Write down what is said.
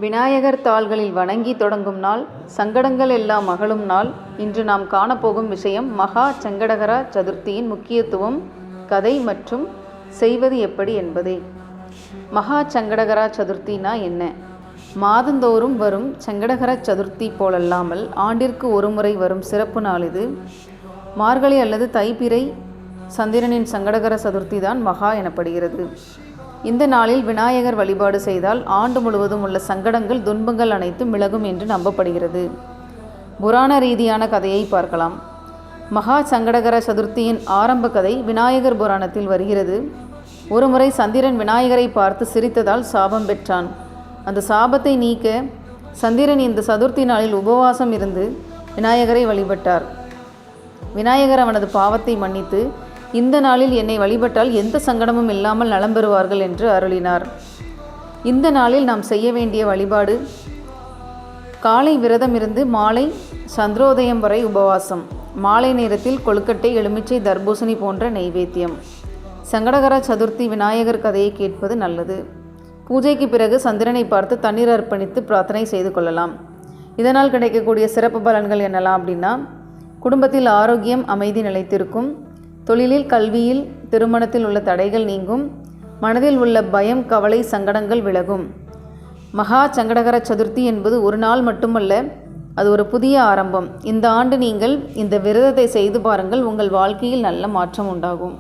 விநாயகர் தாள்களில் வணங்கி தொடங்கும் நாள், சங்கடங்கள் எல்லாம் அகலும் நாள். இன்று நாம் காணப்போகும் விஷயம் மகா சங்கடகர சதுர்த்தியின் முக்கியத்துவம், கதை மற்றும் செய்வது எப்படி என்பதே. மகா சங்கடகர சதுர்த்தினா என்ன? மாதந்தோறும் வரும் சங்கடகர சதுர்த்தி போலல்லாமல் ஆண்டிற்கு ஒரு முறை வரும் சிறப்பு நாள் இது. மார்கழி அல்லது தைப்பிறை சந்திரனின் சங்கடகர சதுர்த்தி தான் மகா எனப்படுகிறது. இந்த நாளில் விநாயகர் வழிபாடு செய்தால் ஆண்டு முழுவதும் உள்ள சங்கடங்கள், துன்பங்கள் அனைத்தும் விலகும் என்று நம்பப்படுகிறது. புராண ரீதியான கதையை பார்க்கலாம். மகா சங்கடகர சதுர்த்தியின் ஆரம்ப கதை விநாயகர் புராணத்தில் வருகிறது. ஒருமுறை சந்திரன் விநாயகரை பார்த்து சிரித்ததால் சாபம் பெற்றான். அந்த சாபத்தை நீக்க சந்திரன் இந்த சதுர்த்தி நாளில் உபவாசம் இருந்து விநாயகரை வழிபட்டார். விநாயகர் அவனது பாவத்தை மன்னித்து, இந்த நாளில் என்னை வழிபட்டால் எந்த சங்கடமும் இல்லாமல் நலம் பெறுவார்கள் என்று அருளினார். இந்த நாளில் நாம் செய்ய வேண்டிய வழிபாடு: காலை விரதம் இருந்து மாலை சந்திரோதயம் வரை உபவாசம். மாலை நேரத்தில் கொழுக்கட்டை, எலுமிச்சை, தர்பூசணி போன்ற நெய்வேத்தியம். சங்கடகர சதுர்த்தி விநாயகர் கதையை கேட்பது நல்லது. பூஜைக்கு பிறகு சந்திரனை பார்த்து தண்ணீர் அர்ப்பணித்து பிரார்த்தனை செய்து கொள்ளலாம். இதனால் கிடைக்கக்கூடிய சிறப்பு பலன்கள் என்னலாம் அப்படின்னா, குடும்பத்தில் ஆரோக்கியம், அமைதி நிலைத்திருக்கும். தொழிலில், கல்வியில், திருமணத்தில் உள்ள தடைகள் நீங்கும். மனதில் உள்ள பயம், கவலை, சங்கடங்கள் விலகும். மகா சங்கடகர சதுர்த்தி என்பது ஒரு நாள் மட்டுமல்ல, அது ஒரு புதிய ஆரம்பம். இந்த ஆண்டு நீங்கள் இந்த விரதத்தை செய்து பாருங்கள், உங்கள் வாழ்க்கையில் நல்ல மாற்றம் உண்டாகும்.